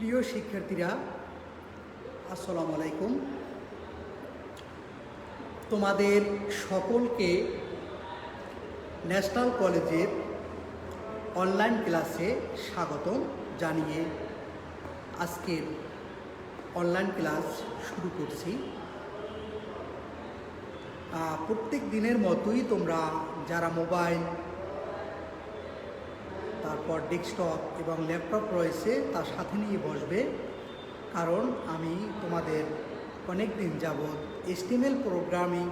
প্রিয় শিক্ষার্থীরা, আসসালামু আলাইকুম। তোমাদের সকলকে ন্যাশনাল কলেজের অনলাইন ক্লাসে স্বাগতম জানিয়ে আজকের অনলাইন ক্লাস শুরু করছি। প্রত্যেক দিনের মতোই তোমরা যারা মোবাইল, তারপর ডেস্কটপ এবং ল্যাপটপ রয়েছে তার সাথে নিয়ে বসবে, কারণ আমি তোমাদের অনেক দিন যাবৎ HTML প্রোগ্রামিং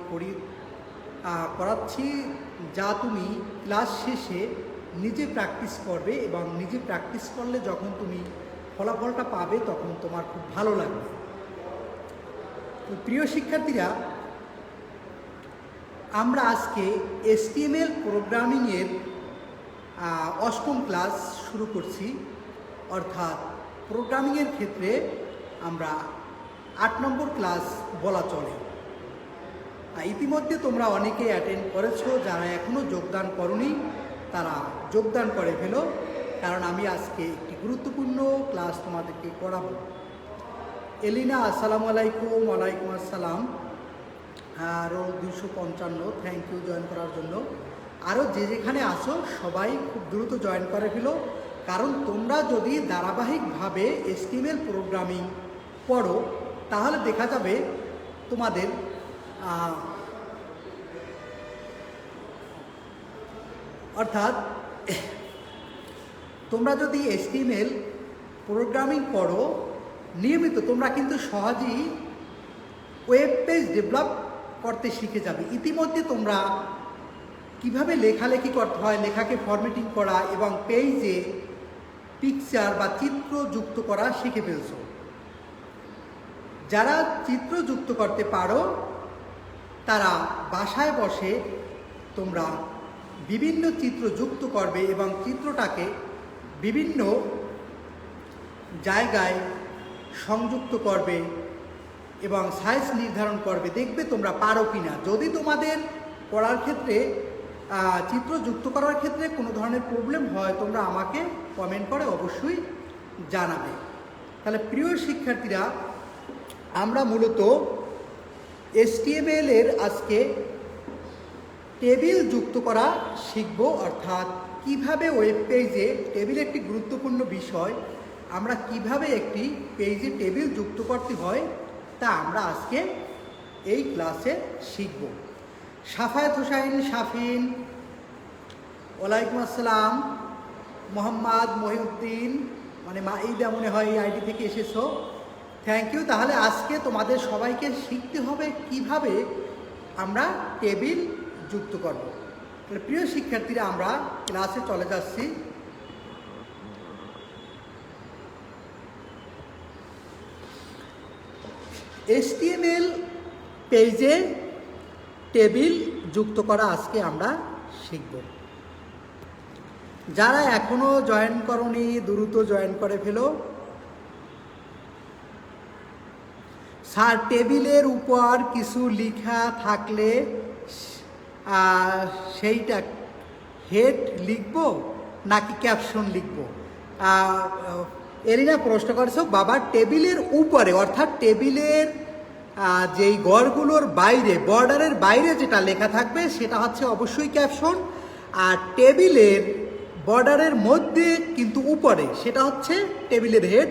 করাচ্ছি, যা তুমি ক্লাস শেষে নিজে প্র্যাকটিস করবে এবং নিজে প্র্যাকটিস করলে যখন তুমি ফলাফলটা পাবে তখন তোমার খুব ভালো লাগবে। তো প্রিয় শিক্ষার্থীরা, আমরা আজকে HTML প্রোগ্রামিংয়ের অষ্টম ক্লাস শুরু করছি, অর্থাৎ প্রোগ্রামিংয়ের ক্ষেত্রে আমরা 8 নম্বর ক্লাস বলা চলে। ইতিমধ্যে তোমরা অনেকে অ্যাটেন্ড করেছো, যারা এখনও যোগদান করনি তারা যোগদান করে ফেলো, কারণ আমি আজকে একটি গুরুত্বপূর্ণ ক্লাস তোমাদেরকে করাবো। এলিনা, আসসালামু আলাইকুম। ওয়ালাইকুম আসসালাম। আরও 255, থ্যাংক ইউ জয়েন করার জন্য। আরও যে যেখানে আসো সবাই খুব দ্রুত জয়েন করে ফেলো, কারণ তোমরা যদি ধারাবাহিকভাবে HTML প্রোগ্রামিং পড়ো তাহলে দেখা যাবে তোমাদের অর্থাৎ তোমরা যদি HTML প্রোগ্রামিং পড়ো নিয়মিত, তোমরা কিন্তু সহজেই ওয়েব পেজ ডেভেলপ করতে শিখে যাবে। ইতিমধ্যে তোমরা কিভাবে লেখালেখি করতে হয়, লেখাকে ফরম্যাটিং করা এবং পেজে পিকচার বা চিত্র যুক্ত করা শিখে ফেলছো। যারা চিত্র যুক্ত করতে পারো তারা বাসায় বসে তোমরা বিভিন্ন চিত্র যুক্ত করবে এবং চিত্রটাকে বিভিন্ন জায়গায় সংযুক্ত করবে এবং সাইজ নির্ধারণ করবে, দেখবে তোমরা পারো কিনা। যদি তোমাদের পড়ার ক্ষেত্রে চিত্র যুক্ত করার ক্ষেত্রে কোনো ধরনের প্রবলেম হয় তোমরা আমাকে কমেন্ট করে অবশ্যই জানাবে। তাহলে প্রিয় শিক্ষার্থীরা, আমরা মূলত HTML এর আজকে টেবিল যুক্ত করা শিখব, অর্থাৎ কিভাবে ওয়েব পেজে টেবিল একটি গুরুত্বপূর্ণ বিষয়, আমরা কিভাবে একটি পেজে টেবিল যুক্ত করতে হয় তা আমরা আজকে এই ক্লাসে শিখব। সাফায়েত হোসাইন, শাফিন, ওয়ালাইকুম আসসালাম। মোহাম্মদ মহিউদ্দিন, মানে মাইদা মনে হয় এই আইডি থেকে এসেছো, থ্যাংক ইউ। তাহলে আজকে তোমাদের সবাইকে শিখতে হবে কিভাবে আমরা টেবিল যুক্ত করব। তাহলে প্রিয় শিক্ষার্থীরা, আমরা ক্লাসে চলে যাচ্ছি। HTML পেজে টেবিল যুক্ত করা আজকে আমরা শিখব। যারা এখনো জয়েন করনি দ্রুত জয়েন করে ফেলো। স্যার, টেবিলের উপর কিছু লেখা থাকলে সেইটা হেড লিখব নাকি ক্যাপশন লিখব? এরিনা প্রশ্ন করেছো বাবা, টেবিলের উপরে অর্থাৎ টেবিলের যেই ঘরগুলোর বাইরে, বর্ডারের বাইরে যেটা লেখা থাকবে সেটা হচ্ছে অবশ্যই ক্যাপশন, আর টেবিলের বর্ডারের মধ্যে কিন্তু উপরে সেটা হচ্ছে টেবিলের হেড।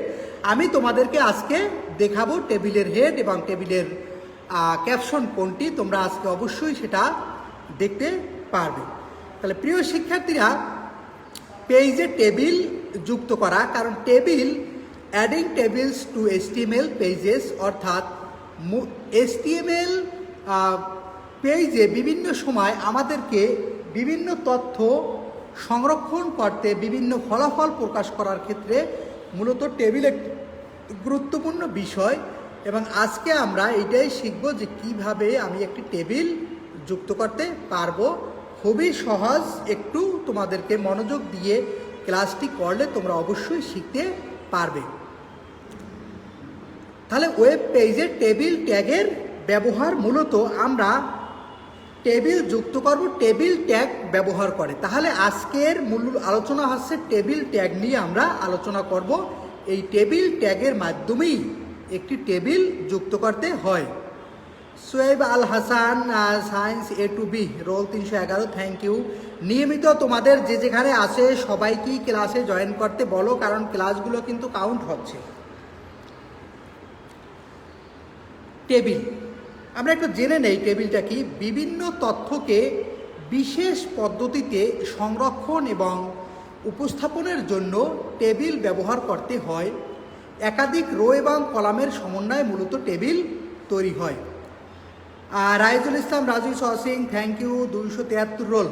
আমি তোমাদেরকে আজকে দেখাবো টেবিলের হেড এবং টেবিলের ক্যাপশন কোনটি, তোমরা আজকে অবশ্যই সেটা দেখতে পারবে। তাহলে প্রিয় শিক্ষার্থীরা, পেজে টেবিল যুক্ত করা, কারণ table adding tables to HTML pages, অর্থাৎ HTML পেজে বিভিন্ন সময় আমাদেরকে বিভিন্ন তথ্য সংরক্ষণ করতে, বিভিন্ন ফলাফল প্রকাশ করার ক্ষেত্রে মূলত টেবিল একটি গুরুত্বপূর্ণ বিষয়, এবং আজকে আমরা এটাই শিখব যে কিভাবে আমি একটি টেবিল যুক্ত করতে পারবো। খুবই সহজ, একটু তোমাদেরকে মনোযোগ দিয়ে ক্লাসটি করলে তোমরা অবশ্যই শিখতে পারবে। তাহলে ওয়েব পেজে টেবিল ট্যাগের ব্যবহার, মূলত আমরা টেবিল যুক্ত করব টেবিল ট্যাগ ব্যবহার করে। তাহলে আজকের মূল আলোচনা হচ্ছে টেবিল ট্যাগ নিয়ে আমরা আলোচনা করব এই টেবিল ট্যাগের মাধ্যমেই একটি টেবিল যুক্ত করতে হয়। Shoaib Al Hasan, science A to B, roll 311, thank you. নিয়মিত তোমাদের যে যেখানে আসে সবাইকেই ক্লাসে জয়েন করতে বলো, কারণ ক্লাসগুলো কিন্তু কাউন্ট হচ্ছে। টেবিল আমরা একটু জেনে নেই টেবিলটা কি। বিভিন্ন তথ্যকে বিশেষ পদ্ধতিতে সংরক্ষণ এবং উপস্থাপনের জন্য টেবিল ব্যবহার করতে হয়। একাধিক রো এবং কলামের সমন্বয়ে মূলত টেবিল তৈরি হয়। Raizul Islam, Raju Singh, thank you, 273 roll.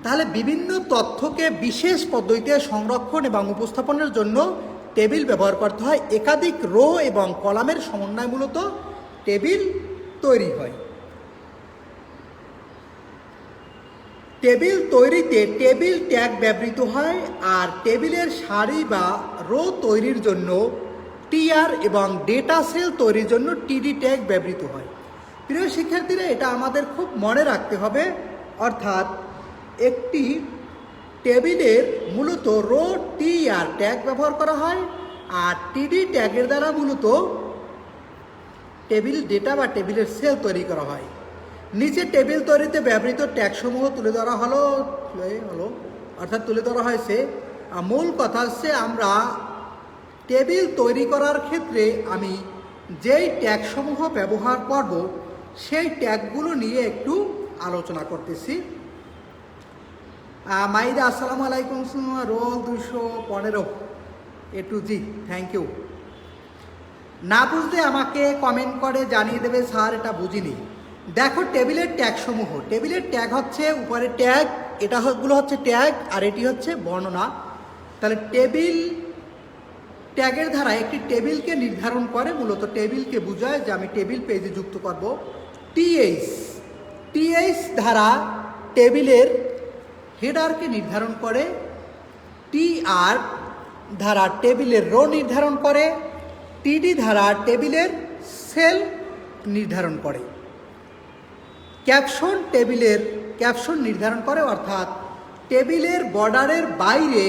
তাহলে বিভিন্ন তথ্যকে বিশেষ পদ্ধতিতে সংরক্ষণ এবং উপস্থাপনের জন্য টেবিল ব্যবহার করতে হয়। একাধিক রো এবং কলামের সমন্বয়ে মূলত টেবিল তৈরি হয়। টেবিল তৈরিতে টেবিল ট্যাগ ব্যবহৃত হয়, আর টেবিলের সারি বা রো তৈরির জন্য টিআর এবং ডেটা সেল তৈরির জন্য টিডি ট্যাগ ব্যবহৃত হয়। প্রিয় শিক্ষার্থীরা, এটা আমাদের খুব মনে রাখতে হবে। অর্থাৎ একটি টেবিলের মূলত রো টিআর ট্যাগ ব্যবহার করা হয়, আর টিডি ট্যাগের দ্বারা মূলত টেবিল ডেটা বা টেবিলের সেল তৈরি করা হয়। নিচে টেবিল তৈরিতে ব্যবহৃত ট্যাগসমূহ তুলে ধরা হলো। অর্থাৎ তুলে ধরা হয়েছে। মূল কথা হচ্ছে, আমরা টেবিল তৈরি করার ক্ষেত্রে আমি যেই ট্যাগসমূহ ব্যবহার করব সেই ট্যাগগুলো নিয়ে একটু আলোচনা করতেছি। মাইদা, আসসালামু আলাইকুম, roll 215 A to G, thank you. না বুঝলে আমাকে কমেন্ট করে জানিয়ে দেবে, স্যার এটা বুঝিনি। দেখো টেবিলের ট্যাগসমূহ, টেবিলের ট্যাগ হচ্ছে উপরে ট্যাগ, এটাগুলো হচ্ছে ট্যাগ, আর এটি হচ্ছে বর্ণনা। তাহলে টেবিল ট্যাগের দ্বারা একটি টেবিলকে নির্ধারণ করে, মূলত টেবিলকে বোঝায় যে আমি টেবিল পেজে যুক্ত করব। টিএইচ ধারা টেবিলের হেডারকে নির্ধারণ করে। টিআর ধারা টেবিলের রো নির্ধারণ করে। টিডি ধারা টেবিলের সেল নির্ধারণ করে। ক্যাপশন টেবিলের ক্যাপশন নির্ধারণ করে, অর্থাৎ টেবিলের বর্ডারের বাইরে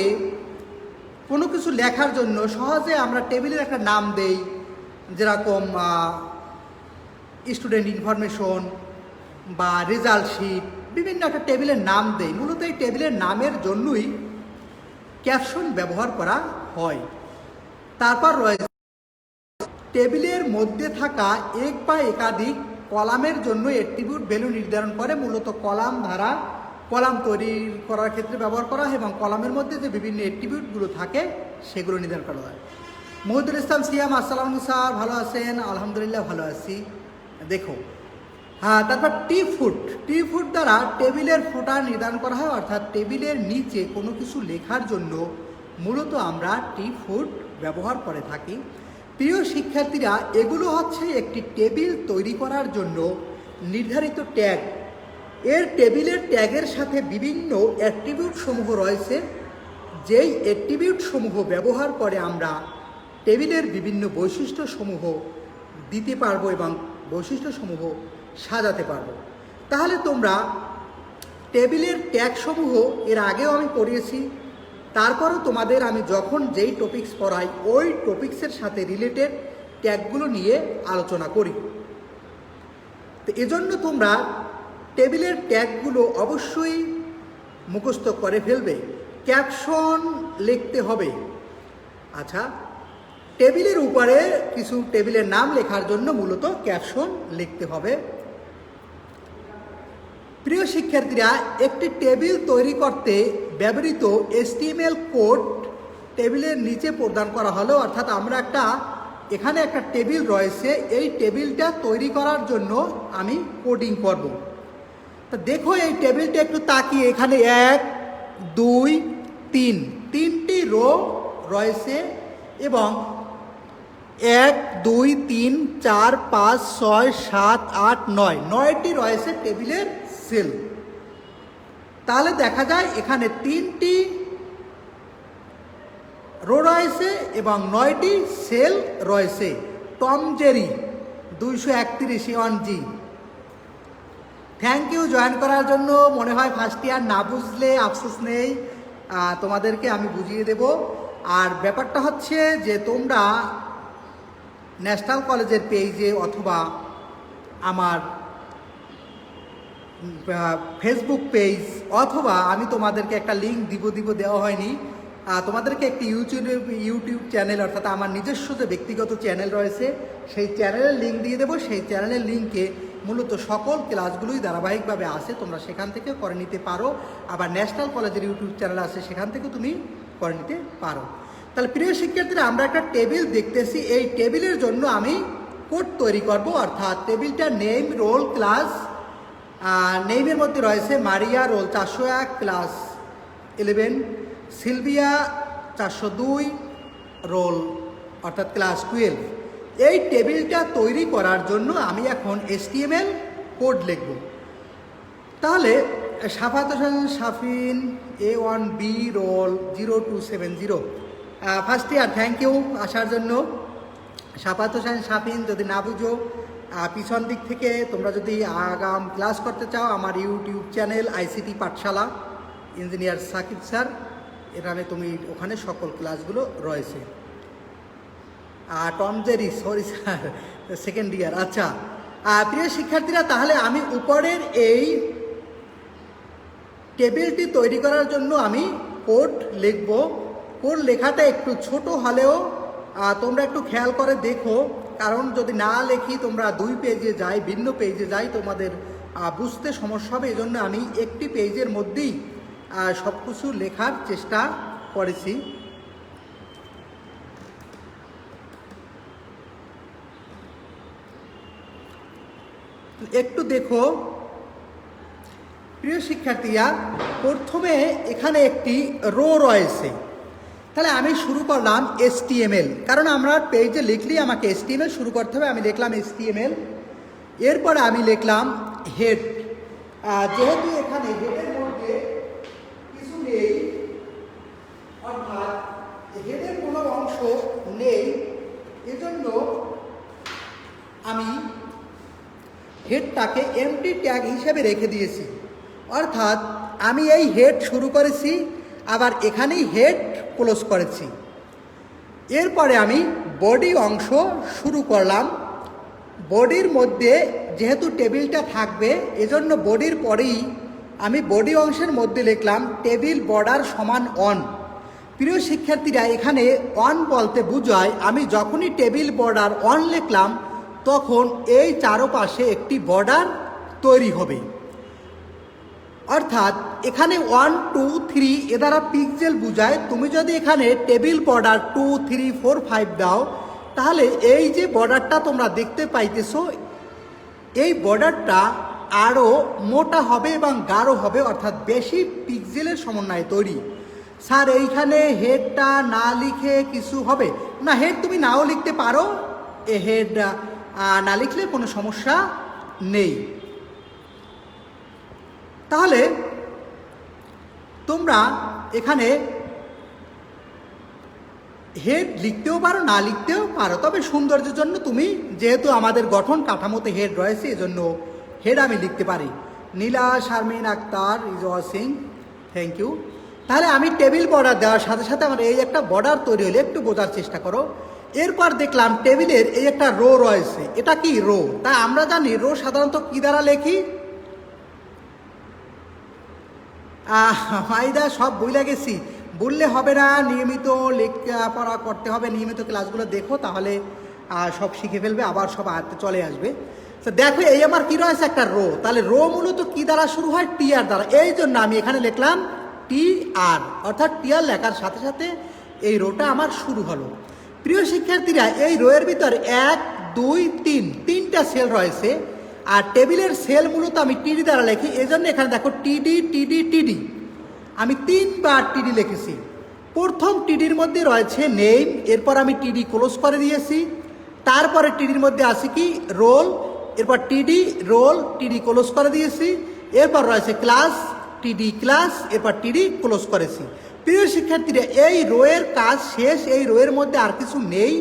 কোনো কিছু লেখার জন্য সহজে আমরা টেবিলের একটা নাম দেই, যেরকম স্টুডেন্ট ইনফরমেশন বা রেজাল্ট শিট, বিভিন্ন একটা টেবিলের নাম দেই। মূলত এই টেবিলের নামের জন্যই ক্যাপশন ব্যবহার করা হয়। তারপর রয়েছে টেবিলের মধ্যে থাকা এক বা একাধিক কলামের জন্য অ্যাট্রিবিউট ভ্যালু নির্ধারণ করে। মূলত কলাম ধারা কলাম তৈরি করার ক্ষেত্রে ব্যবহার করা হয়, এবং কলামের মধ্যে যে বিভিন্ন অ্যাট্রিবিউটগুলো থাকে সেগুলো নির্ধারণ করা হয়। মহিদুল ইসলাম সিয়াম, আসসালাম স্যার, ভালো আছেন? আলহামদুলিল্লাহ ভালো আছি। দেখো, তারপর টি ফুট দ্বারা টেবিলের ফুটার নির্ধারণ করা হয়, অর্থাৎ টেবিলের নিচে কোনো কিছু লেখার জন্য মূলত আমরা টি ফুট ব্যবহার করে থাকি। প্রিয় শিক্ষার্থীরা, এগুলো হচ্ছে একটি টেবিল তৈরি করার জন্য নির্ধারিত ট্যাগ। এর টেবিলের ট্যাগের সাথে বিভিন্ন অ্যাট্রিবিউট সমূহ রয়েছে, যেই অ্যাট্রিবিউট সমূহ ব্যবহার করে আমরা টেবিলের বিভিন্ন বৈশিষ্ট্য সমূহ দিতে পারবো এবং বৈশিষ্ট্য সমূহ সাজাতে পারবো। তাহলে তোমরা টেবিলের ট্যাগ সমূহ এর আগেও আমি পড়িয়েছি, তারপরও তোমাদের আমি যখন যেই টপিকস পড়াই ওই টপিক্সের সাথে রিলেটেড ট্যাগগুলো নিয়ে আলোচনা করি। তো এজন্য তোমরা টেবিলের ট্যাগগুলো অবশ্যই মুখস্থ করে ফেলবে। ক্যাপশন লিখতে হবে। আচ্ছা, টেবিলের উপরে কিছু টেবিলের নাম লেখার জন্য মূলত ক্যাপশন লিখতে হবে। প্রিয় শিক্ষার্থীরা, একটি টেবিল তৈরি করতে ব্যবহৃত HTML কোড টেবিলের নিচে প্রদান করা হলো। অর্থাৎ আমরা এখানে একটা টেবিল রয়েছে, এই টেবিলটা তৈরি করার জন্য আমি কোডিং করব। তা দেখো, এই টেবিলটা একটু তাকিয়ে, এখানে 1, 2, 3 তিনটি রো রয়েছে, এবং 1, 2, 3, 4, 5, 6, 7, 8, 9 9টি রয়েছে টেবিলের সেল। তাহলে দেখা যায় এখানে 3টি রো রয়েছে এবং 9টি সেল রয়েছে। Tom Jerry 231 G, thank you join করার জন্য। মনে হয় ফার্স্ট ইয়ার, না বুঝলে আফসোস নেই। তোমাদেরকে আমি বুঝিয়ে দেব। আর ব্যাপারটা হচ্ছে যে তোমরা ন্যাশনাল কলেজের পেজে অথবা আমার ফেসবুক পেজ অথবা আমি তোমাদেরকে একটা লিঙ্ক দিব দেওয়া হয়নি, তোমাদেরকে একটি ইউটিউব চ্যানেল অর্থাৎ আমার নিজস্ব যে ব্যক্তিগত চ্যানেল রয়েছে সেই চ্যানেলের লিঙ্ক দিয়ে দেবো। সেই চ্যানেলের লিঙ্কে মূলত সকল ক্লাসগুলোই ধারাবাহিকভাবে আসে, তোমরা সেখান থেকে করে নিতে পারো। আবার ন্যাশনাল কলেজের ইউটিউব চ্যানেল আছে, সেখান থেকে তুমি করে নিতে পারো। তাহলে প্রিয় শিক্ষার্থীরা, আমরা একটা টেবিল দেখতেছি। এই টেবিলের জন্য আমি কোড তৈরি করব, অর্থাৎ টেবিলটা নেম রোল ক্লাস। নেইমের মধ্যে রয়েছে Maria roll 401 class 11, Sylvia 402 roll অর্থাৎ ক্লাস 12। এই টেবিলটা তৈরি করার জন্য আমি এখন HTML কোড লিখব। তাহলে Safat Hossain Safin A1B roll 0270, first year, thank you আসার জন্য। সাফাত হোসেন সাফিন, যদি না বুঝো পিছন দিক থেকে তোমরা যদি আগাম ক্লাস করতে চাও, আমার ইউটিউব চ্যানেল ICT পাঠশালা ইঞ্জিনিয়ার সাকিব স্যার, এখানে তুমি ওখানে সকল ক্লাসগুলো রয়েছে। Tom Jerry, sorry sir, second year. আচ্ছা প্রিয় শিক্ষার্থীরা, তাহলে আমি উপরের এই টেবিলটি তৈরি করার জন্য আমি কোড লিখব। কোড লেখাটা একটু ছোট হলেও তোমরা একটু খেয়াল করে দেখো, কারণ যদি না লেখি তোমরা দুই পেজে যাই, ভিন্ন পেজে যাই, তোমাদের বুঝতে সমস্যা হবে। এই জন্য আমি একটি পেজের মধ্যেই সব কিছু লেখার চেষ্টা করেছি। একটু দেখো প্রিয় শিক্ষার্থীরা, প্রথমে এখানে একটি রো রয়েছে। তাহলে আমি শুরু করলাম HTML, কারণ আমরা পেজে লিখলেই আমাকে HTML শুরু করতে হবে। আমি লিখলাম HTML, এরপরে আমি লিখলাম হেড। যেহেতু এখানে হেডের মধ্যে কিছু নেই, অর্থাৎ হেডের কোনো অংশ নেই, এজন্য আমি হেডটাকে এমটি ট্যাগ হিসেবে রেখে দিয়েছি। অর্থাৎ আমি এই হেড শুরু করেছি, আবার এখানেই হেড ক্লোজ করেছি। এরপরে আমি বডি অংশ শুরু করলাম। বডির মধ্যে যেহেতু টেবিলটা থাকবে, এজন্য বডির পরেই আমি বডি অংশের মধ্যে লিখলাম টেবিল বর্ডার সমান অন। প্রিয় শিক্ষার্থীরা, এখানে অন বলতে বোঝায় আমি যখনই টেবিল বর্ডার অন লিখলাম তখন এই চারপাশে একটি বর্ডার তৈরি হবে। অর্থাৎ এখানে 1 2 3 এ দ্বারা পিক্সেল বোঝায়। তুমি যদি এখানে টেবিল বর্ডার 2 3 4 5 দাও, তাহলে এই যে বর্ডারটা তোমরা দেখতে পাইতেছো, এই বর্ডারটা আরও মোটা হবে এবং গাঢ় হবে, অর্থাৎ বেশি পিক্সেলের সমন্বয়ে তৈরি। স্যার এইখানে হেডটা না লিখে কিছু হবে না? হেড তুমি নাও লিখতে পারো, এ হেড না লিখলে কোনো সমস্যা নেই। তাহলে তোমরা এখানে হেড লিখতেও পারো, না লিখতেও পারো, তবে সৌন্দর্যের জন্য তুমি, যেহেতু আমাদের গঠন কাঠামোতে হেড রয়েছে, এজন্য হেড আমি লিখতে পারি। Nila Sharmin Akter is watching, thank you. তাহলে আমি টেবিল বর্ডার দেওয়ার সাথে সাথে আমার এই একটা বর্ডার তৈরি হলে একটু বোঝার চেষ্টা করো। এরপর দেখলাম টেবিলের এই একটা রো রয়েছে, এটা কি রো? তাই আমরা জানি রো সাধারণত কি দ্বারা লেখি? মাইদা সব ভুলে গেছি, বললে হবে না, নিয়মিত লেখাপড়া করতে হবে, নিয়মিত ক্লাসগুলো দেখো, তাহলে সব শিখে ফেলবে, আবার সব আয়ত্তে চলে আসবে। তো দেখো এই আমার কি রয়েছে, একটা রো। তাহলে রো মূলত কি দ্বারা শুরু হয়? TR দ্বারা। এই জন্য আমি এখানে লিখলাম TR, অর্থাৎ TR লেখার সাথে সাথে এই রোটা আমার শুরু হলো। প্রিয় শিক্ষার্থীরা, এই রোয়ের ভিতর 1 2 3 তিনটা সেল রয়েছে, আর টেবিলের সেল মূলত আমি TD দ্বারা লিখি। এই জন্য এখানে দেখো TD TD TD, আমি 3বার TD লিখেছি। প্রথম TDর মধ্যে রয়েছে নেম, এরপর আমি TD ক্লোজ করে দিয়েছি। তারপরে TDর মধ্যে আছে কি? রোল, এরপর TD রোল, TD ক্লোজ করে দিয়েছি। এরপর রয়েছে ক্লাস, TD ক্লাস, এরপর TD ক্লোজ করেছি। প্রিয় শিক্ষার্থীরা, এই রোয়ের কাজ শেষ, এই রোয়ের মধ্যে আর কিছু নেই।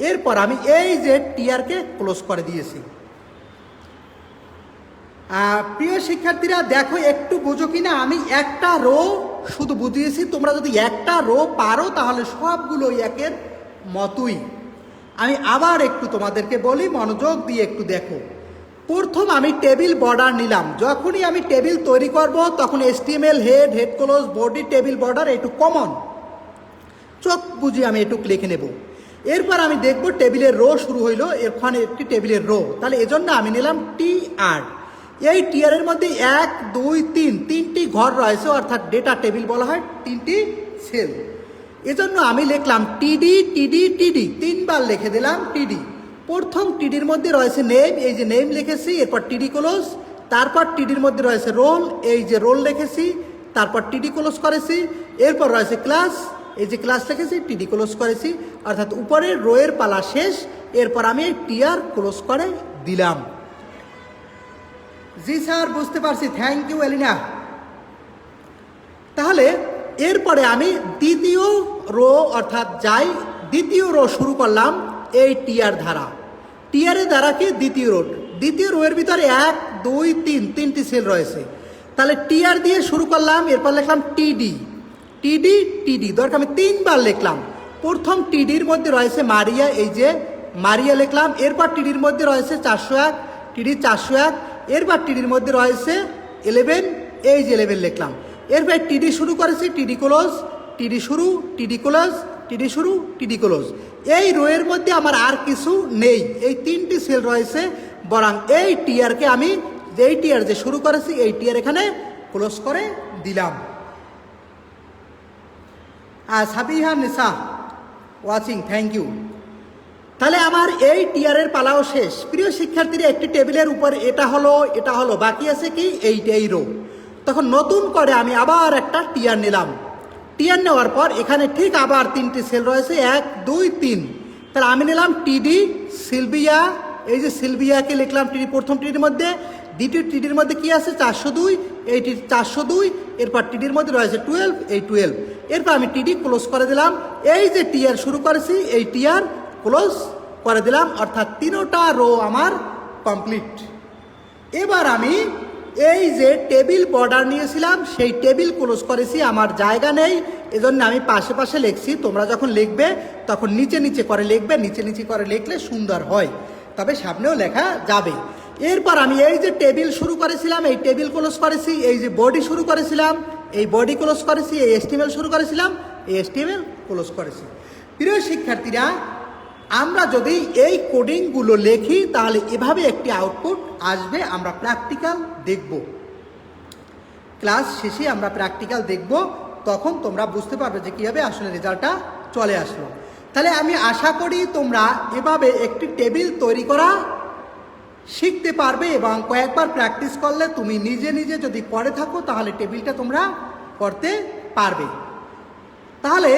এরপর আমি এই যে TRকে ক্লোজ করে দিয়েছি। প্রিয় শিক্ষার্থীরা দেখো, একটু বোঝো কিনা, আমি একটা রো শুধু বুঝিয়েছি, তোমরা যদি একটা রো পারো তাহলে সবগুলো একের মতোই। আমি আবার একটু তোমাদেরকে বলি, মনোযোগ দিয়ে একটু দেখো। প্রথম আমি টেবিল বর্ডার নিলাম। যখনই আমি টেবিল তৈরি করব তখন HTML head, head close, body, table border একটু কমন, চোখ বুঝি আমি একটু লিখে নেব। এরপর আমি দেখব টেবিলের রো শুরু হইলো, এখানে একটি টেবিলের রো, তাহলে এজন্য আমি নিলাম TR। এই টিআরের মধ্যে 1 2 3 তিনটি ঘর রয়েছে, অর্থাৎ ডেটা টেবিল বলা হয়, তিনটি সেল। এজন্য আমি লিখলাম TD TD TD, তিনবার লিখে দিলাম TD। প্রথম টিডির মধ্যে রয়েছে নেম, এই যে নেম লিখেছি, এরপর টিডি ক্লোজ। তারপর টিডির মধ্যে রয়েছে রোল, এই যে রোল লিখেছি, তারপর টিডি ক্লোজ করেছি। এরপর রয়েছে ক্লাস, এই যে ক্লাস লিখেছি, টিডি ক্লোজ করেছি, অর্থাৎ উপরের রোয়ের পালা শেষ। এরপর আমি TR ক্লোজ করে দিলাম। জি স্যার, বুঝতে পারছি, থ্যাংক ইউ এলিনা। তাহলে এরপরে আমি দ্বিতীয় রো অর্থাৎ যাই, দ্বিতীয় রো শুরু করলাম এই TR ধারা। TR-এর দ্বারা কি দ্বিতীয় রো, দ্বিতীয় রোয়ের ভিতরে 1 2 3 তিনটি সেল রয়েছে, তাহলে TR দিয়ে শুরু করলাম। এরপর লিখলাম TD TD TD, দরকার আমি তিনবার লিখলাম। প্রথম TD-র মধ্যে রয়েছে মারিয়া, এই যে মারিয়া লিখলাম। এরপর TD-র মধ্যে রয়েছে 401, TD 401। এরপর TD-র মধ্যে রয়েছে 11, এই যে 11 লিখলাম। এরপর TD শুরু করেছি, TD ক্লোজ, TD শুরু, TD ক্লোজ, TD শুরু, TD ক্লোজ। এই রোয়ের মধ্যে আমার আর কিছু নেই, এই তিনটি সেল রয়েছে, বরং এই TR-কে আমি যেই TR যে শুরু করেছি এই TR এখানে ক্লোজ করে দিলাম। সাবিহা নিসা ওয়াচিং, থ্যাংক ইউ। তাহলে আমার এই TR-এর পালাও শেষ। প্রিয় শিক্ষার্থীরা, একটি টেবিলের উপর এটা হলো, বাকি আছে কি এই রো। তখন নতুন করে আমি আবার একটা TR নিলাম। TR নেওয়ার পর এখানে ঠিক আবার তিনটি সেল রয়েছে, 1 2 3। তাহলে আমি নিলাম TD সিলভিয়া, এই যে সিলভিয়াকে লিখলাম TD, প্রথম TD-র মধ্যে। দ্বিতীয় TD-র মধ্যে কি আছে 402, এই 402। এরপর TD-র মধ্যে রয়েছে 12, এই 12। এরপর আমি TD ক্লোজ করে দিলাম। এই যে TR শুরু করেছি এই TR ক্লোজ করে দিলাম, অর্থাৎ তিনটা রো আমার কমপ্লিট। এবার আমি এই যে টেবিল বর্ডার নিয়েছিলাম সেই টেবিল ক্লোজ করেছি, আমার জায়গা নেই, এজন্য আমি পাশে পাশে লিখছি। তোমরা যখন লিখবে তখন নিচে নিচে করে লিখবে, নিচে নিচে করে লিখলে সুন্দর হয়, তবে সামনেও লেখা যাবে। এরপর আমি এই যে টেবিল শুরু করেছিলাম এই টেবিল ক্লোজ করেছি, এই যে বডি শুরু করেছিলাম এই বডি ক্লোজ করেছি, এই HTML শুরু করেছিলাম এই HTML ক্লোজ করেছি। প্রিয় শিক্ষার্থীরা, আমরা যদি এই কোডিংগুলো লিখি তাহলে এভাবে একটি আউটপুট আসবে। আমরা প্র্যাকটিক্যাল দেখব, ক্লাস শেষে আমরা প্র্যাকটিক্যাল দেখব, তখন তোমরা বুঝতে পারবে যে কীভাবে আসলে রেজাল্টটা চলে আসলো। তাহলে আমি আশা করি তোমরা এভাবে একটি টেবিল তৈরি করা শিখতে পারবে, এবং কয়েকবার প্র্যাকটিস করলে তুমি নিজে নিজে যদি করে থাকো তাহলে টেবিলটা তোমরা করতে পারবে। তাহলে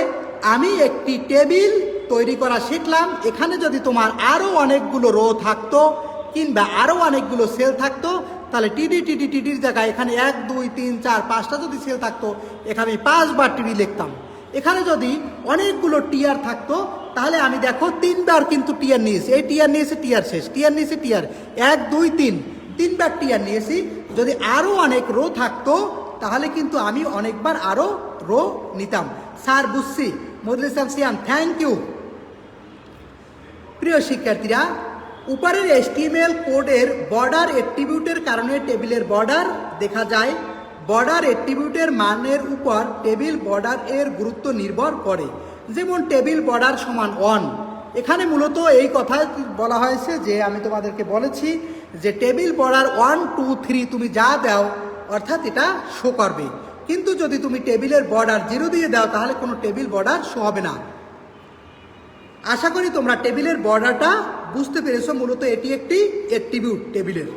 আমি একটি টেবিল তৈরি করা শিখলাম। এখানে যদি তোমার আরও অনেকগুলো রো থাকতো কিংবা আরও অনেকগুলো সেল থাকতো তাহলে TDর জায়গায় এখানে 1 2 3 4 5টা যদি সেল থাকতো এখানে 5 বার TD লিখতাম। এখানে যদি অনেকগুলো TR থাকতো তাহলে আমি দেখো 3 বার কিন্তু TR নিয়েছি, এই TR নিয়েছি, TR শেষ, TR নিয়েছি, TR 1 2 3 3বার TR নিয়েছি। যদি আরও অনেক রো থাকতো তাহলে কিন্তু আমি অনেকবার আরও রো নিতাম। স্যার বুঝছি, মদুল ইসলাম সিয়াম, থ্যাংক ইউ। প্রিয় শিক্ষার্থীরা, উপরের HTML কোডের বর্ডার অ্যাট্রিবিউটের কারণে টেবিলের বর্ডার দেখা যায়। বর্ডার অ্যাট্রিবিউটের মানের উপর টেবিল বর্ডার এর গুরুত্ব নির্ভর করে। যেমন টেবিল বর্ডার সমান 1, এখানে মূলত এই কথায় বলা হয়েছে যে আমি তোমাদেরকে বলেছি যে টেবিল বর্ডার 1 2 3 তুমি যা দাও অর্থাৎ এটা শো করবে, কিন্তু যদি তুমি টেবিলের বর্ডার 0 দিয়ে দাও তাহলে কোনো টেবিল বর্ডার শো হবে না। আশা করি তোমরা টেবিলের বর্ডারটা বুঝতে পেরেছো। মূলত এটি একটি অ্যাট্রিবিউট টেবিলের।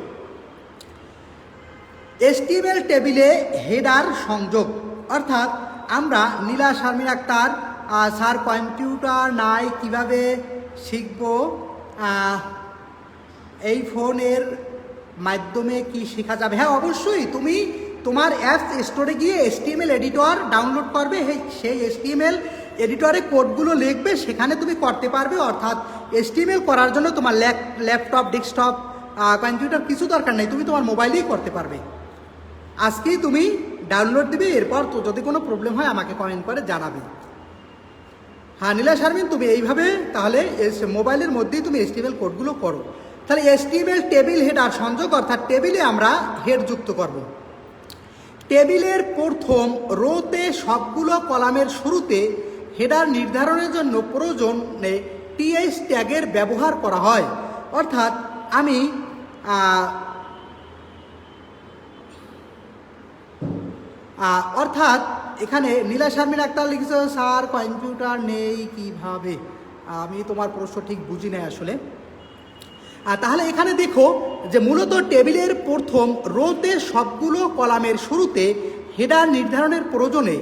HTML টেবিলে হেডার সংযোগ, অর্থাৎ আমরা নীলা শারমিন আক্তার, স্যার কম্পিউটার নাই কিভাবে শিখব, এই ফোনের মাধ্যমে কি শেখা যাবে? হ্যাঁ, অবশ্যই তুমি তোমার অ্যাপস স্টোরে গিয়ে HTML এডিটর ডাউনলোড করবে, সেই HTML এডিটরে কোডগুলো লিখবে, সেখানে তুমি করতে পারবে। অর্থাৎ HTML করার জন্য তোমার ল্যাপটপ, ডেস্কটপ, কম্পিউটার কিছু দরকার নেই, তুমি তোমার মোবাইলেই করতে পারবে। আজকেই তুমি ডাউনলোড দিবে, এরপর তো যদি কোনো প্রবলেম হয় আমাকে কমেন্ট করে জানাবে। হ্যাঁ নীলা শারমিন, তুমি এইভাবে তাহলে মোবাইলের মধ্যেই তুমি HTML কোডগুলো করো। তাহলে HTML টেবিল হেডার সংযোগ, অর্থাৎ টেবিলে আমরা হেড যুক্ত করব। টেবিলের প্রথম রোতে সবগুলো কলামের শুরুতে হেডার নির্ধারণের জন্য প্রয়োজনে TH ট্যাগের ব্যবহার করা হয়। অর্থাৎ আমি এখানে নীলা শারমিন আক্তার লিখেছ, স্যার কম্পিউটার নেই কিভাবে? আমি তোমার প্রশ্ন ঠিক বুঝি নাই আসলে। তাহলে এখানে দেখো যে মূলত টেবিলের প্রথম রোতে সবগুলো কলামের শুরুতে হেডার নির্ধারণের প্রয়োজনে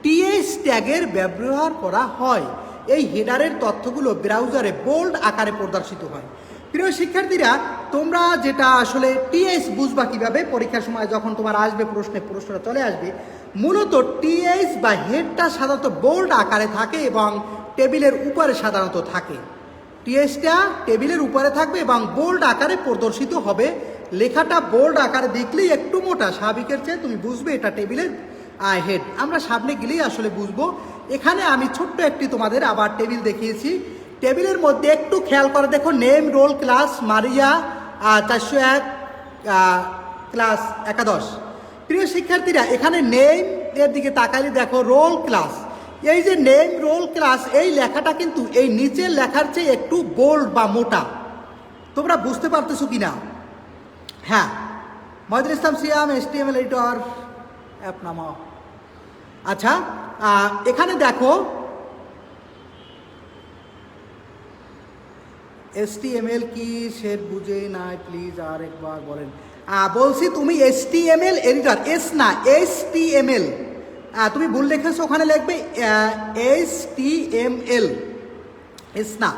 TH ট্যাগের ব্যবহার করা হয়। এই হেডারের তথ্যগুলো ব্রাউজারে বোল্ড আকারে প্রদর্শিত হয়। প্রিয় শিক্ষার্থীরা, তোমরা যেটা আসলে TH বুঝবা কিভাবে, পরীক্ষার সময় যখন তোমার আসবে প্রশ্নটা চলে আসবে, মূলত TH বা হেডটা সাধারণত বোল্ড আকারে থাকে এবং টেবিলের উপরে সাধারণত থাকে। THটা টেবিলের উপরে থাকবে এবং বোল্ড আকারে প্রদর্শিত হবে। লেখাটা বোল্ড আকারে দেখলেই একটু মোটা, স্বাভাবিকের চেয়ে তুমি বুঝবে এটা টেবিলের হেড। আমরা সামনে গেলেই আসলে বুঝবো। এখানে আমি ছোট্ট একটি তোমাদের আবার টেবিল দেখিয়েছি। টেবিলের মধ্যে একটু খেয়াল করে দেখো, name, roll, class, Maria 401, class 11। প্রিয় শিক্ষার্থীরা, এখানে নেম এর দিকে তাকালে দেখো রোল, ক্লাস। এই যে নেম, রোল, ক্লাস, এই লেখাটা কিন্তু এই নিচের লেখার চেয়ে একটু বোল্ড বা মোটা। তোমরা বুঝতে পারতেছো কি না? হ্যাঁ, মহিদুল ইসলাম সিয়াম, HTML এডিটর অ্যাপ নামাও। আচ্ছা, এখানে দেখো HTML কি সেট বুঝে নাই, প্লিজ আর একবার বলেন। বলছি তুমি HTML এডিটর, এস না HTML, তুমি ভুল লিখেছো, ওখানে লিখবে HTML, এস না।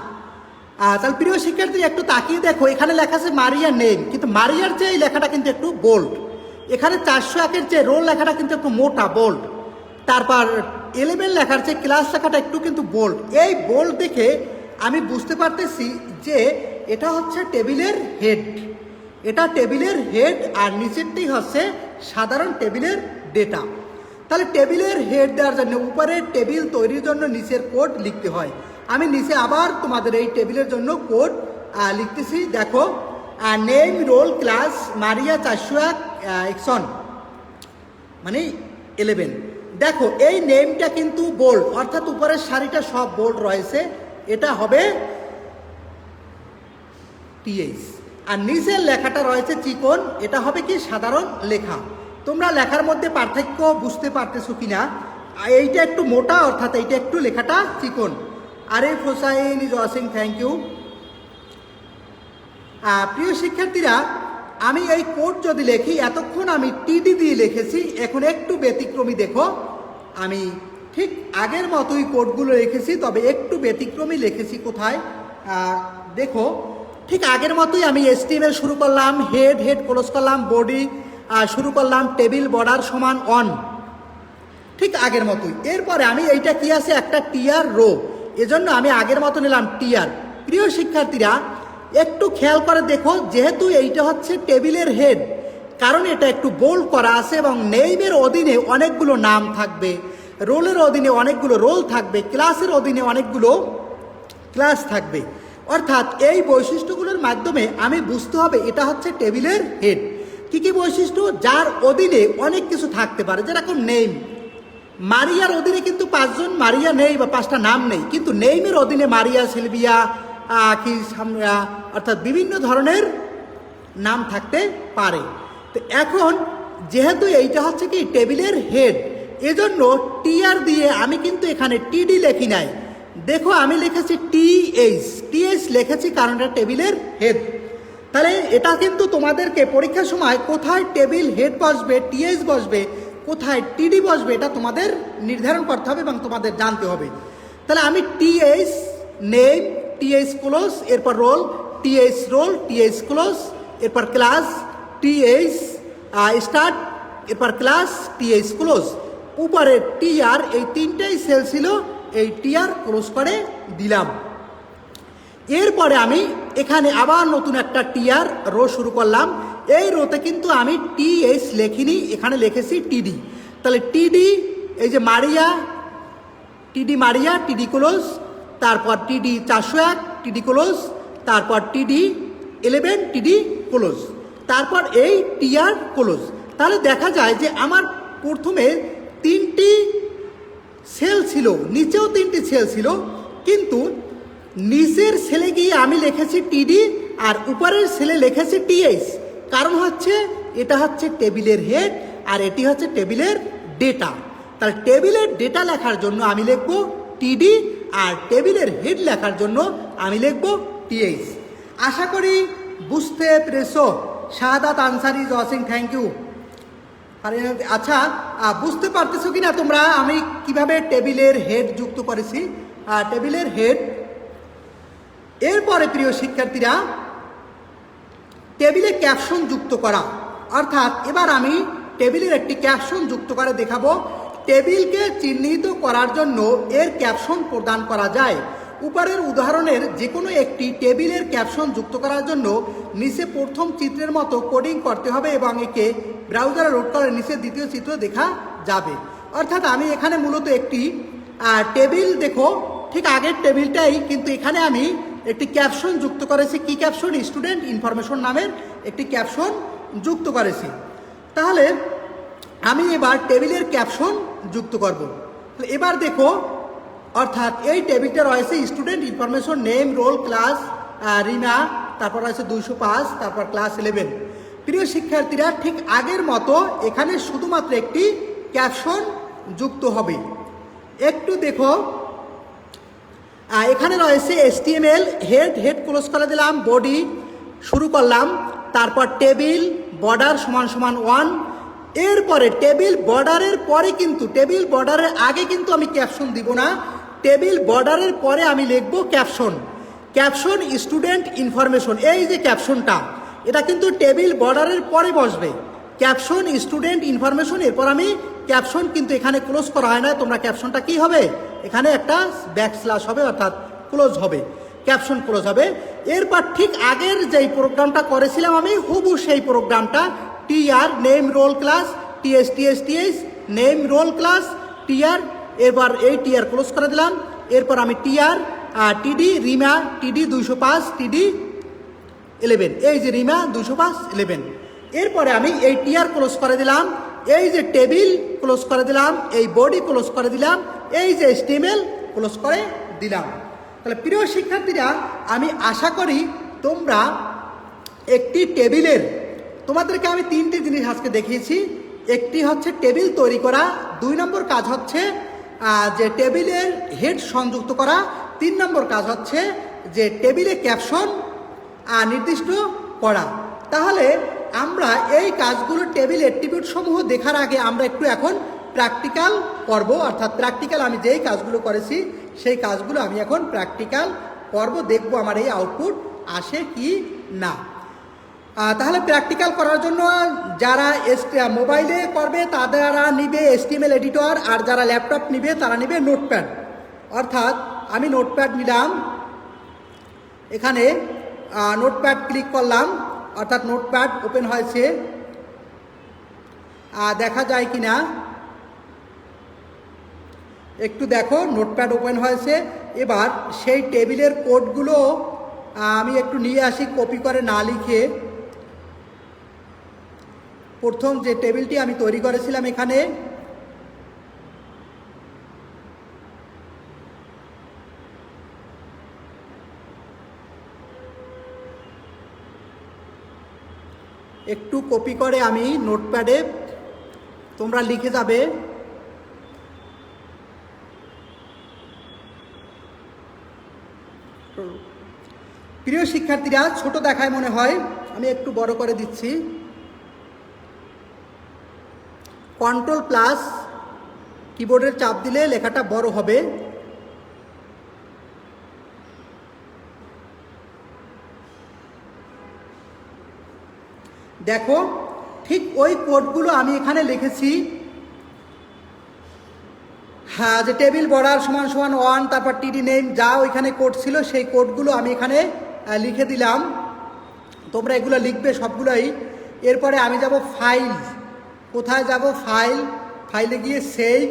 তাহলে প্রিয় শিক্ষার্থী একটু তাকিয়ে দেখো, এখানে লেখা আছে মারিয়া নেম, কিন্তু মারিয়ার চেয়ে এই লেখাটা কিন্তু একটু বোল্ড। এখানে 401-এর চেয়ে রোল লেখাটা কিন্তু একটু মোটা, বোল্ড। তারপর 11 লেখার চেয়ে ক্লাস লেখাটা একটু কিন্তু বোল্ড। এই বোল্ড দেখে আমি বুঝতে পারতেছি যে এটা হচ্ছে টেবিলের হেড। এটা টেবিলের হেড আর নিচেরটাই হচ্ছে সাধারণ টেবিলের ডেটা। তাহলে টেবিলের হেড দেওয়ার জন্য উপরে টেবিল তৈরির জন্য নিচের কোড লিখতে হয়। আমি নিচে আবার তোমাদের এই টেবিলের জন্য কোড লিখতেছি। দেখো, নেম, রোল, ক্লাস, মারিয়া 401, এক্সন মানে 11। দেখো এই নেমটা কিন্তু বোল্ড, অর্থাৎ উপরের সারিটা সব বোল্ড রয়েছে, এটা হবে TH। আর নিচের লেখাটা রয়েছে চিকন, এটা হবে কি সাধারণ লেখা। তোমরা লেখার মধ্যে পার্থক্য বুঝতে পারতেছো কিনা? এইটা একটু মোটা, অর্থাৎ এইটা একটু লেখাটা চিকন। Arif Hossain is watching, thank you. প্রিয় শিক্ষার্থীরা, আমি এই কোড যদি লিখি, এতক্ষণ আমি TD দিয়ে লিখেছি, এখন একটু ব্যতিক্রমী। দেখো, আমি ঠিক আগের মতোই কোডগুলো লিখেছি, তবে একটু ব্যতিক্রমী লিখেছি। কোথায় দেখো, ঠিক আগের মতোই আমি HTML শুরু করলাম, হেড ক্লোজ করলাম, বডি শুরু করলাম, টেবিল বর্ডার সমান অন, ঠিক আগের মতোই। এরপরে আমি এইটা কি আছে, একটা টিআর রো, এজন্য আমি আগের মতো নিলাম টিআর। প্রিয় শিক্ষার্থীরা, একটু খেয়াল করে দেখো, যেহেতু এইটা হচ্ছে টেবিলের হেড, কারণ এটা একটু বোল্ড করা আছে এবং নেইমের অধীনে অনেকগুলো নাম থাকবে, রোলের অধীনে অনেকগুলো রোল থাকবে, ক্লাসের অধীনে অনেকগুলো ক্লাস থাকবে। অর্থাৎ এই বৈশিষ্ট্যগুলোর মাধ্যমে আমি বুঝতে হবে এটা হচ্ছে টেবিলের হেড। কি কি বৈশিষ্ট্য? যার অধীনে অনেক কিছু থাকতে পারে, যেরকম নেম। মারিয়ার অধীনে কিন্তু 5 জন মারিয়া নেই বা 5টা নাম নেই, কিন্তু নেইমের অধীনে মারিয়া, সিলভিয়া, কি অর্থাৎ বিভিন্ন ধরনের নাম থাকতে পারে। তো এখন যেহেতু এইটা হচ্ছে কি টেবিলের হেড, এজন্য টিআর দিয়ে আমি কিন্তু এখানে TD লেখি নাই। দেখো, আমি লিখেছি TH লিখেছি, কারণ এটা টেবিলের হেড। তাহলে এটা কিন্তু তোমাদেরকে পরীক্ষার সময় কোথায় টেবিল হেড বসবে, TH বসবে, কোথায় TD বসবে, এটা তোমাদের নির্ধারণ করতে হবে এবং তোমাদের জানতে হবে। তাহলে আমি TH নেম, TH ক্লোজ, এরপর roll, TH roll, TH close, এরপর ক্লাস, TH স্টার্ট, এরপর ক্লাস, TH ক্লোজ। উপরে TR, এই 3টাই সেল ছিল, এই TR ক্লোজ করে দিলাম। এরপরে আমি এখানে আবার নতুন একটা TR রো শুরু করলাম। এই রোতে কিন্তু আমি TH লেখিনি, এখানে লিখেছি TD। তাহলে টিডি, এই যে মারিয়া, টিডি মারিয়া, টিডি ক্লোজ, তারপর টিডি 401, টিডি ক্লোজ, তারপর টিডি 11, টিডি ক্লোজ, তারপর এই টিআর ক্লোজ। তাহলে দেখা যায় যে আমার প্রথমে 3টি সেল ছিল, নিচেও 3টি সেল ছিল, কিন্তু নিচের সেলে গিয়ে আমি লিখেছি টিডি আর উপরের সেলে লিখেছি টিএইচ। কারণ হচ্ছে এটা হচ্ছে টেবিলের হেড আর এটি হচ্ছে টেবিলের ডেটা। তাহলে টেবিলের ডেটা লেখার জন্য আমি লিখব টিডি আর টেবিলের হেড লেখার জন্য আমি লিখব টিএইচ। আশা করি বুঝতে পেরেছো। Shahadat Ansari is watching, thank you. আচ্ছা, বুঝতে পারতেছো কিনা তোমরা আমি কিভাবে টেবিলের হেড যুক্ত করেছি? টেবিলের হেড, এরপরে প্রিয় শিক্ষার্থীরা টেবিলে ক্যাপশন যুক্ত করা, অর্থাৎ এবার আমি টেবিলের একটি ক্যাপশন যুক্ত করে দেখাবো। টেবিলকে চিহ্নিত করার জন্য এর ক্যাপশন প্রদান করা যায়। উপরের উদাহরণের যে কোনো একটি টেবিলের ক্যাপশন যুক্ত করার জন্য নিচে প্রথম চিত্রের মতো কোডিং করতে হবে এবং একে ব্রাউজারে লোড করে নিচে দ্বিতীয় চিত্র দেখা যাবে। অর্থাৎ আমি এখানে মূলত একটি টেবিল, দেখো ঠিক আগের টেবিলটাই, কিন্তু এখানে আমি একটি ক্যাপশন যুক্ত করেছি। কি ক্যাপশন? স্টুডেন্ট ইনফরমেশন নামের একটি ক্যাপশন যুক্ত করেছি। তাহলে আমি এবার টেবিলের ক্যাপশন যুক্ত করব। এবার দেখো, অর্থাৎ এই টেবিলটা রয়েছে student information, name, roll, class, Rina, তারপর রয়েছে 205, তারপর ক্লাস 11। প্রিয় শিক্ষার্থীরা ঠিক আগের মতো এখানে শুধুমাত্র একটি ক্যাপশন যুক্ত হবে। একটু দেখো, এখানে রয়েছে HTML, হেড ক্লোজ করে দিলাম, বডি শুরু করলাম, তারপর টেবিল বর্ডার = 1। এরপরে টেবিল বর্ডারের পরে, কিন্তু টেবিল বর্ডারের আগে কিন্তু আমি ক্যাপশন দিব না, টেবিল বর্ডারের পরে আমি লিখব ক্যাপশন। ক্যাপশন স্টুডেন্ট ইনফরমেশন, এই যে ক্যাপশনটা, এটা কিন্তু টেবিল বর্ডারের পরে বসবে। ক্যাপশন স্টুডেন্ট ইনফরমেশন, এরপর আমি ক্যাপশন কিন্তু এখানে ক্লোজ করা হয় না। তোমরা ক্যাপশনটা কি হবে? এখানে একটা ব্যাকস্ল্যাশ হবে, অর্থাৎ ক্লোজ হবে, ক্যাপশন ক্লোজ হবে। এরপর ঠিক আগের যেই প্রোগ্রামটা করেছিলাম আমি, হুবহু সেই প্রোগ্রামটা, TR name roll class, TS name roll class, TR, এরপর এই টিআর ক্লোজ করে দিলাম। এরপর আমি টিআর টিডি রিমা, টিডি 205, টিডি 11, এই যে রিমা 205, 11। এরপরে আমি এই টিআর ক্লোজ করে দিলাম, এই যে টেবিল ক্লোজ করে দিলাম, এই বডি ক্লোজ করে দিলাম, এই যে HTML ক্লোজ করে দিলাম। তাহলে প্রিয় শিক্ষার্থীরা, আমি আশা করি তোমরা একটি টেবিলের, তোমাদেরকে আমি 3টি জিনিস আজকে দেখিয়েছি। একটি হচ্ছে টেবিল তৈরি করা, 2 নম্বর কাজ হচ্ছে যে টেবিলের হেড সংযুক্ত করা, 3 নম্বর কাজ হচ্ছে যে টেবিলে ক্যাপশন নির্দিষ্ট করা। তাহলে আমরা এই কাজগুলো, টেবিল অ্যাট্রিবিউট সমূহ দেখার আগে আমরা একটু এখন প্র্যাকটিক্যাল করব। অর্থাৎ প্র্যাকটিক্যাল, আমি যেই কাজগুলো করেছি সেই কাজগুলো আমি এখন প্র্যাকটিক্যাল করব, দেখব আমার এই আউটপুট আসে কি না। তাহলে প্র্যাকটিক্যাল করার জন্য যারা মোবাইলে করবে তারা নিবে HTML এডিটর, আর যারা ল্যাপটপ নিবে তারা নিবে নোটপ্যাড। অর্থাৎ আমি নোটপ্যাড নিলাম, এখানে নোটপ্যাড ক্লিক করলাম, অর্থাৎ নোটপ্যাড ওপেন হয়েছে, দেখা যায় কি না একটু দেখো, নোটপ্যাড ওপেন হয়েছে। এবার সেই টেবিলের কোডগুলো আমি একটু নিয়ে আসি, কপি করে না লিখে। প্রথম যে টেবিলটি আমি তৈরি করেছিলাম এখানে, একটু কপি করে আমি নোটপ্যাডে তোমরা লিখে যাবে। প্রিয় শিক্ষার্থীরা, ছোট দেখায় মনে হয়, আমি একটু বড় করে দিচ্ছি। Ctrl+ কিবোর্ডের চাপ দিলে লেখাটা বড় হবে। দেখো, ঠিক ওই কোডগুলো আমি এখানে লিখেছি। হ্যাঁ, যে টেবিল বর্ডার = 1, তারপর টিডি নেম, যা ওইখানে কোড ছিল সেই কোডগুলো আমি এখানে লিখে দিলাম। তোমরা এগুলো লিখবে সবগুলোই। এরপরে আমি যাব ফাইল। কোথায় যাব? ফাইল। ফাইলে গিয়ে সেভ,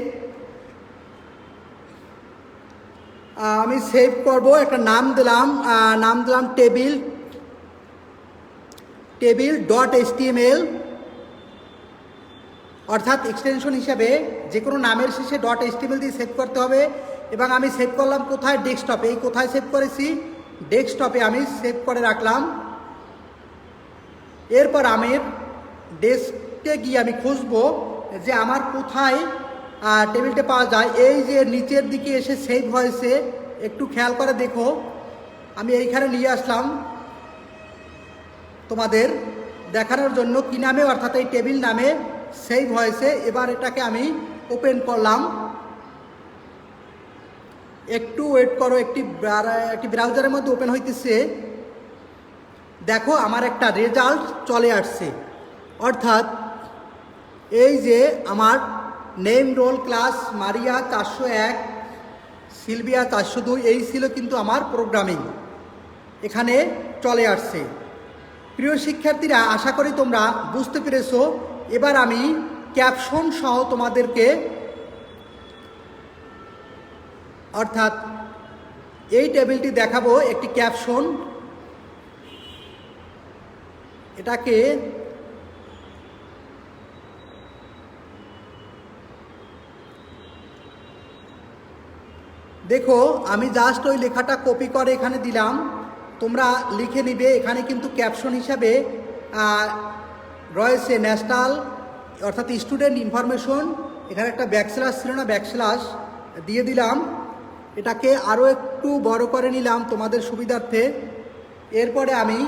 আমি সেভ করব, একটা নাম দিলাম table.html, অর্থাৎ এক্সটেনশন হিসাবে যে কোনো নামের শেষে .html দিয়ে সেভ করতে হবে। এবং আমি সেভ করলাম কোথায়? ডেস্কটপে। এই কোথায় সেভ করেছি? ডেস্কটপে আমি সেভ করে রাখলাম। এরপর আমি ডেস্কে গিয়ে আমি খুঁজবো যে আমার কোথায় টেবিলটা পাওয়া যায়। এই যে নিচের দিকে এসে সেভ হয়েছে, একটু খেয়াল করে দেখো, আমি এইখানে নিয়ে আসলাম তোমাদের দেখানোর জন্য কি নামে, অর্থাৎ এই টেবিল নামে সেভ হয়েছে। এবার এটাকে আমি ওপেন করলাম, একটু ওয়েট করো, একটি ব্রাউজারের মধ্যে ওপেন হইতেছে। দেখো আমার একটা রেজাল্ট চলে আসছে, অর্থাৎ এই যে আমার name, roll, class, Maria 401, Sylvia 402, এই ছিল কিন্তু আমার প্রোগ্রামিং, এখানে চলে আসছে। প্রিয় শিক্ষার্থীরা, আশা করি তোমরা বুঝতে পেরেছো। এবার আমি ক্যাপশন সহ তোমাদেরকে, অর্থাৎ এই টেবিলটি দেখাবো একটি ক্যাপশন। এটাকে দেখো, আমি জাস্ট ওই লেখাটা কপি করে এখানে দিলাম, তোমরা লিখে নিবে। এখানে কিন্তু ক্যাপশন হিসাবে রয়েছে ন্যাশনাল, অর্থাৎ স্টুডেন্ট ইনফরমেশন। এখানে একটা ব্যাকস্ল্যাশ ছিল না, ব্যাকস্ল্যাশ দিয়ে দিলাম। এটাকে আরও একটু বড় করে নিলাম তোমাদের সুবিধার্থে। এরপরে আমি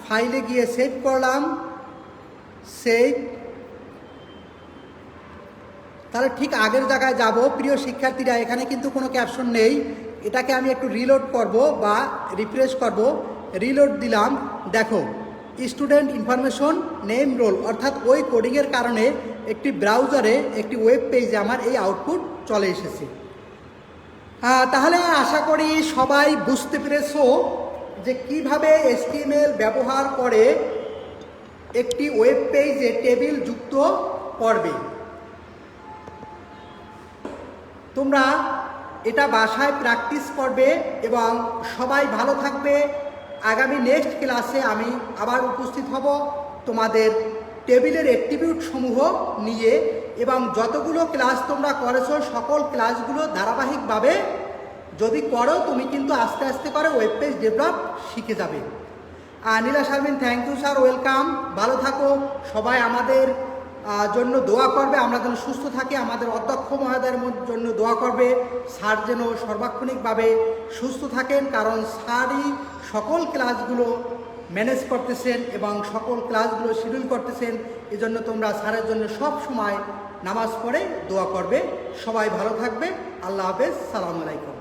ফাইলে গিয়ে সেভ করলাম, সেভ। তাহলে ঠিক আগের জায়গায় যাব। প্রিয় শিক্ষার্থীরা, এখানে কিন্তু কোনো ক্যাপশন নেই। এটাকে আমি একটু রিলোড করব বা রিফ্রেশ করব। রিলোড দিলাম, দেখো স্টুডেন্ট ইনফরমেশন, নেম, রোল, অর্থাৎ ওই কোডিংয়ের কারণে একটি ব্রাউজারে, একটি ওয়েব পেজে আমার এই আউটপুট চলে এসেছে। তাহলে আশা করি সবাই বুঝতে পেরেছো যে কিভাবে HTML ব্যবহার করে একটি ওয়েব পেজে টেবিল যুক্ত করবে। তোমরা এটা বাসায় প্র্যাকটিস করবে এবং সবাই ভালো থাকবে। আগামী নেক্সট ক্লাসে আমি আবার উপস্থিত হব তোমাদের টেবিলের অ্যাট্রিবিউট সমূহ নিয়ে, এবং যতগুলো ক্লাস তোমরা করেছো সকল ক্লাসগুলো ধারাবাহিকভাবে যদি করো, তুমি কিন্তু আস্তে আস্তে করে ওয়েব পেজ ডেভেলপ শিখে যাবে। Nila Sharmin, thank you sir, welcome. ভালো থাকো সবাই, আমাদের জন্য দোয়া করবে, আমরা যেন সুস্থ থাকি। আমাদের অধ্যক্ষ মহোদয়ের জন্য দোয়া করবে, স্যার যেন সর্বাক্ষণিকভাবে সুস্থ থাকেন, কারণ স্যারই সকল ক্লাসগুলো ম্যানেজ করতেছেন এবং সকল ক্লাসগুলো শিডিউল করতেছেন। এজন্য তোমরা স্যারের জন্য সব সময় নামাজ পড়ে দোয়া করবে। সবাই ভালো থাকবে। আল্লাহ হাফেজ, সালামু আলাইকুম।